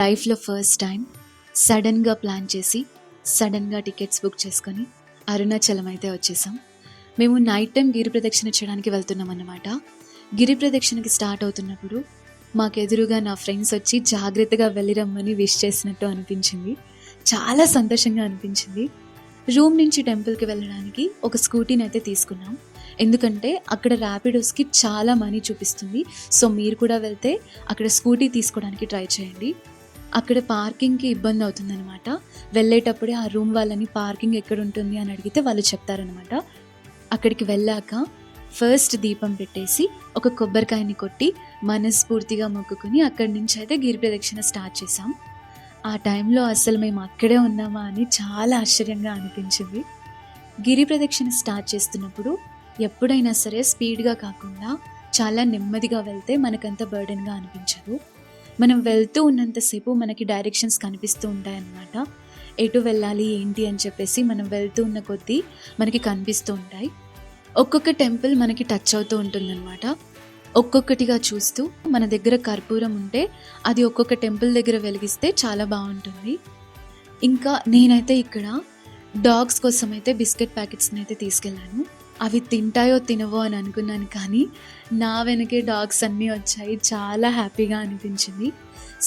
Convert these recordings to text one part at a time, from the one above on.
లైఫ్లో first time సడన్గా plan చేసి సడన్గా టికెట్స్ బుక్ చేసుకొని అరుణాచలం అయితే వచ్చేసాం. మేము నైట్ టైం గిరి ప్రదక్షిణ చేయడానికి వెళ్తున్నాం అన్నమాట. గిరి ప్రదక్షిణకి స్టార్ట్ అవుతున్నప్పుడు మాకెదురుగా నా ఫ్రెండ్స్ వచ్చి జాగ్రత్తగా వెళ్ళిరమ్మని విష్ చేసినట్టు అనిపించింది. చాలా సంతోషంగా అనిపించింది. రూమ్ నుంచి టెంపుల్కి వెళ్ళడానికి ఒక స్కూటీని అయితే తీసుకున్నాం. ఎందుకంటే అక్కడ ర్యాపిడోస్కి చాలా మనీ చూపిస్తుంది. సో మీరు కూడా వెళ్తే అక్కడ స్కూటీ తీసుకోవడానికి ట్రై చేయండి. అక్కడ పార్కింగ్కి ఇబ్బంది అవుతుందన్నమాట. వెళ్ళేటప్పుడే ఆ రూమ్ వాళ్ళని పార్కింగ్ ఎక్కడ ఉంటుంది అని అడిగితే వాళ్ళు చెప్తారనమాట. అక్కడికి వెళ్ళాక ఫస్ట్ దీపం పెట్టేసి ఒక కొబ్బరికాయని కొట్టి మనస్ఫూర్తిగా మొక్కుకొని అక్కడి నుంచి అయితే గిరి ప్రదక్షిణ స్టార్ట్ చేసాం. ఆ టైంలో అసలు మేము అక్కడే ఉన్నామా అని చాలా ఆశ్చర్యంగా అనిపించింది. గిరి ప్రదక్షిణ స్టార్ట్ చేస్తున్నప్పుడు ఎప్పుడైనా సరే స్పీడ్గా కాకుండా చాలా నెమ్మదిగా వెళ్తే మనకంత బర్డెన్గా అనిపించదు. మనం వెళ్తూ ఉన్నంతసేపు మనకి డైరెక్షన్స్ కనిపిస్తూ ఉంటాయన్నమాట. ఎటు వెళ్ళాలి ఏంటి అని చెప్పేసి మనం వెళ్తూ ఉన్న కొద్దీ మనకి కనిపిస్తూ ఉంటాయి. ఒక్కొక్క టెంపుల్ మనకి టచ్ అవుతూ ఉంటుందన్నమాట. ఒక్కొక్కటిగా చూస్తూ మన దగ్గర కర్పూరం ఉంటే అది ఒక్కొక్క టెంపుల్ దగ్గర వెలిగిస్తే చాలా బాగుంటుంది. ఇంకా నేనైతే ఇక్కడ డాగ్స్ కోసం అయితే బిస్కెట్ ప్యాకెట్స్ని అయితే తీసుకెళ్ళాను. అవి తింటాయో తినవో అని అనుకున్నాను, కానీ నా వెనకే డాగ్స్ అన్నీ వచ్చాయి. చాలా హ్యాపీగా అనిపించింది.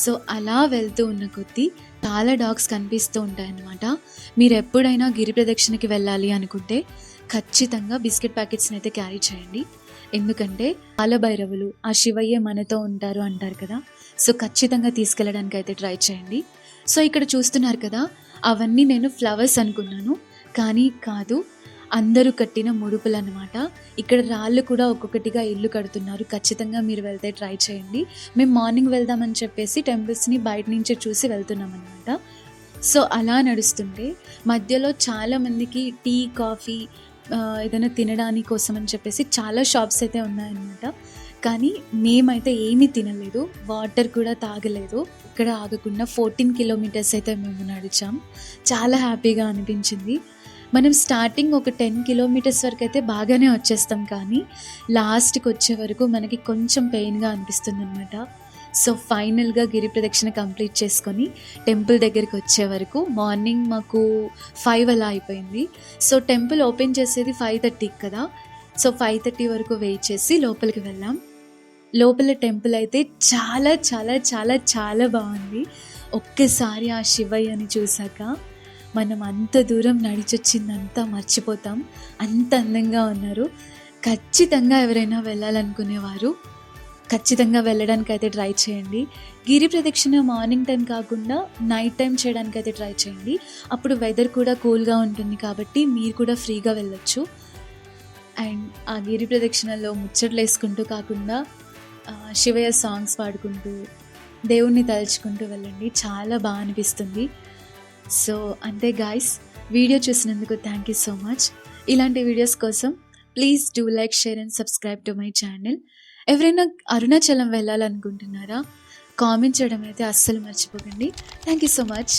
సో అలా వెళ్తూ ఉన్న కొద్దీ చాలా డాగ్స్ కనిపిస్తూ ఉంటాయన్నమాట. మీరు ఎప్పుడైనా గిరి ప్రదక్షిణకి వెళ్ళాలి అనుకుంటే ఖచ్చితంగా బిస్కెట్ ప్యాకెట్స్ని అయితే క్యారీ చేయండి. ఎందుకంటే కాలభైరవులు ఆ శివయ్య మనతో ఉంటారు అంటారు కదా. సో ఖచ్చితంగా తీసుకెళ్ళడానికి అయితే ట్రై చేయండి. సో ఇక్కడ చూస్తున్నారు కదా, అవన్నీ నేను ఫ్లవర్స్ అనుకున్నాను, కానీ కాదు, అందరూ కట్టిన ముడుపులు అన్నమాట. ఇక్కడ రాళ్ళు కూడా ఒక్కొక్కటిగా ఇల్లు కడుతున్నారు. ఖచ్చితంగా మీరు వెళ్తే ట్రై చేయండి. మేము మార్నింగ్ వెళ్దామని చెప్పేసి టెంపుల్స్ని బయట నుంచే చూసి వెళ్తున్నాం అనమాట. సో అలా నడుస్తుంటే మధ్యలో చాలామందికి టీ కాఫీ ఏదైనా తినడానికి కోసం అని చెప్పేసి చాలా షాప్స్ అయితే ఉన్నాయన్నమాట. కానీ మేమైతే ఏమీ తినలేదు, వాటర్ కూడా తాగలేదు. ఇక్కడ ఆగకుండా 14 కిలోమీటర్స్ అయితే మేము నడిచాం. చాలా హ్యాపీగా అనిపించింది. మనం స్టార్టింగ్ ఒక 10 కిలోమీటర్స్ వరకు అయితే బాగానే వచ్చేస్తాం, కానీ లాస్ట్కి వచ్చే వరకు మనకి కొంచెం పెయిన్గా అనిపిస్తుంది అనమాట. సో ఫైనల్గా గిరి ప్రదక్షిణ కంప్లీట్ చేసుకొని టెంపుల్ దగ్గరికి వచ్చే వరకు మార్నింగ్ మాకు 5 అలా అయిపోయింది. సో టెంపుల్ ఓపెన్ చేసేది 5:30 కదా. సో 5:30 వరకు వెయిట్ చేసి లోపలికి వెళ్ళాం. లోపల టెంపుల్ అయితే చాలా చాలా చాలా చాలా బాగుంది. ఒక్కసారి ఆ శివయ్యని చూసాక మనం అంత దూరం నడిచొచ్చిందంతా మర్చిపోతాం. అంత అందంగా ఉన్నారు. ఖచ్చితంగా ఎవరైనా వెళ్ళాలనుకునేవారు ఖచ్చితంగా వెళ్ళడానికి అయితే ట్రై చేయండి. గిరి ప్రదక్షిణ మార్నింగ్ టైం కాకుండా నైట్ టైం చేయడానికి అయితే ట్రై చేయండి. అప్పుడు వెదర్ కూడా కూల్గా ఉంటుంది కాబట్టి మీరు కూడా ఫ్రీగా వెళ్ళొచ్చు. అండ్ ఆ గిరి ప్రదక్షిణలో ముచ్చట్లు వేసుకుంటూ కాకుండా శివయ్య సాంగ్స్ పాడుకుంటూ దేవుణ్ణి తలుచుకుంటూ వెళ్ళండి. చాలా బాగా అనిపిస్తుంది. సో అంతే గాయ్స్, వీడియో చూసినందుకు థ్యాంక్ యూ సో మచ్. ఇలాంటి వీడియోస్ కోసం please do like, share and subscribe to my channel. ఎవరైనా అరుణాచలం వెళ్ళాలనుకుంటున్నారా? కామెంట్ చేయడం అయితే అస్సలు మర్చిపోకండి. Thank you so much.